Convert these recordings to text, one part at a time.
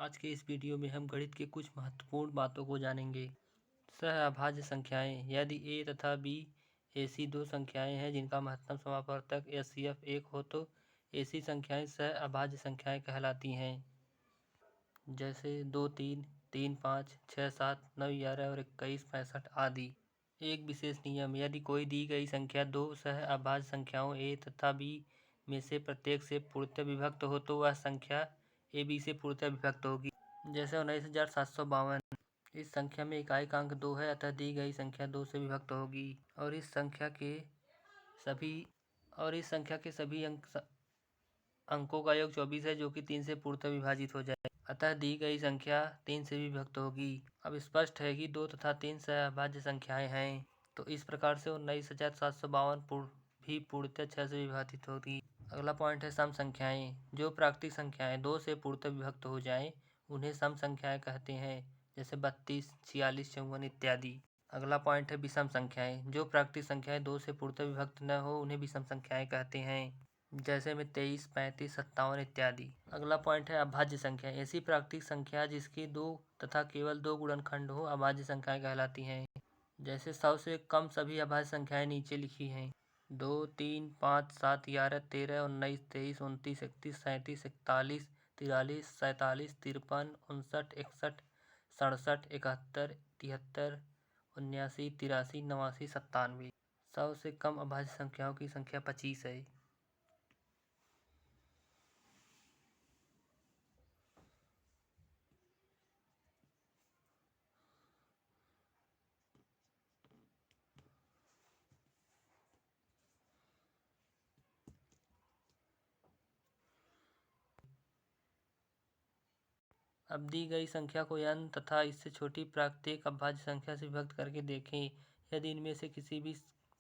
आज के इस वीडियो में हम गणित के कुछ महत्वपूर्ण बातों को जानेंगे। सहअभाज्य संख्याएं। यदि a तथा b ऐसी दो संख्याएं हैं जिनका महत्तम समापवर्तक HCF 1 हो तो ऐसी संख्याएं सहअभाज्य संख्याएं कहलाती हैं। जैसे 2, 3, 3, 5, 6, 7, 9, 11 और 21, 65 आदि। एक विशेष नियम: यदि कोई दी गई संख्या दो सहअभाज्य संख्याओं a तथा b में से प्रत्येक से पूर्णतः विभक्त हो तो वह संख्या a b से पूर्णतः विभक्त होगी। जैसे 19,752। इस संख्या में इकाई का अंक 2 है, अतः दी गई संख्या 2 से विभक्त होगी और इस संख्या के सभी अंकों का योग 24 है, जो कि 3 से पूर्णतः विभाजित हो जाए, अतः दी गई संख्या 3 से विभक्त होगी। अब स्पष्ट है कि 2 तथा 3 सहअभाज्य संख्याएं हैं, तो इस प्रकार से 19,752 भी पूर्णतः 6 से विभाजित होगी। अगला पॉइंट है सम संख्याएं। जो प्राकृतिक संख्याएं 2 से पूर्णतः विभक्त हो जाएं उन्हें सम संख्याएं कहते हैं, जैसे 32, 46, 54 इत्यादि। अगला पॉइंट है विषम संख्याएं। जो प्राकृतिक संख्याएं 2 से पूर्णतः विभक्त न हो उन्हें विषम संख्याएं कहते हैं, जैसे में 23, 35, 57 इत्यादि। अगला पॉइंट है अभाज्य संख्या। ऐसी प्राकृतिक संख्या जिसके 2 तथा केवल 2 गुणनखंड हो अभाज्य संख्याएं कहलाती हैं, जैसे 100 से कम सभी अभाज्य संख्याएं नीचे लिखी हैं: 2, 3, 5, 7, 11, 13, 19, 23, 29, 31, 37, 41, 43, 47, 53, 59, 61, 67, 71, 73, 79, 83, 89, 97। 100 से कम अभाज्य संख्याओं की संख्या 25 है। अब दी गई संख्या को n तथा इससे छोटी प्राकृतिक अभाज्य संख्या से विभक्त करके देखें। यदि इनमें से किसी भी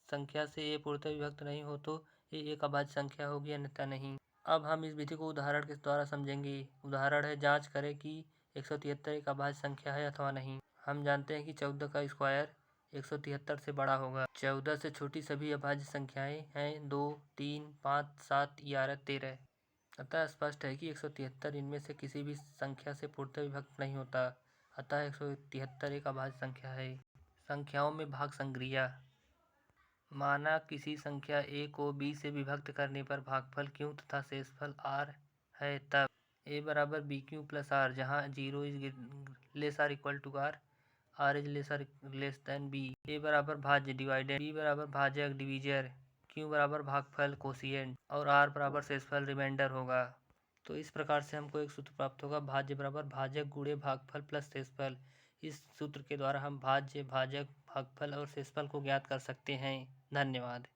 संख्या से a पूर्णतः विभक्त नहीं हो तो a एक अभाज्य संख्या होगी, अन्यथा नहीं। अब हम इस विधि को उदाहरण के द्वारा समझेंगे। उदाहरण है: जांच करें कि 173 एक अभाज्य संख्या है अथवा नहीं। हम जानते हैं कि 14 का स्क्वायर 173 से बड़ा होगा। 14 से छोटी सभी अभाज्य संख्याएं हैं 2, 3, 5, 7, 11, 13। अतः स्पष्ट है कि 173 इनमें से किसी भी संख्या से पूर्णतः विभक्त नहीं होता, अतः 173 एक अभाज्य संख्या है। संख्याओं में भाग संक्रिया। माना किसी संख्या a को b से विभक्त करने पर भागफल q तथा शेषफल r है, तब a बराबर bq प्लस r, जहाँ 0 is less or equal to r, r is less than b। a बराबर भाज्य डिवाइडेंड, b बराबर भाजक डिवीजर, q बराबर भागफल कोशिएंट और r बराबर शेषफल रिमाइंडर होगा। तो इस प्रकार से हमको एक सूत्र प्राप्त होगा: भाज्य बराबर भाजक गुणे भागफल प्लस शेषफल। इस सूत्र के द्वारा हम भाज्य, भाजक, भागफल और शेषफल को ज्ञात कर सकते हैं। धन्यवाद।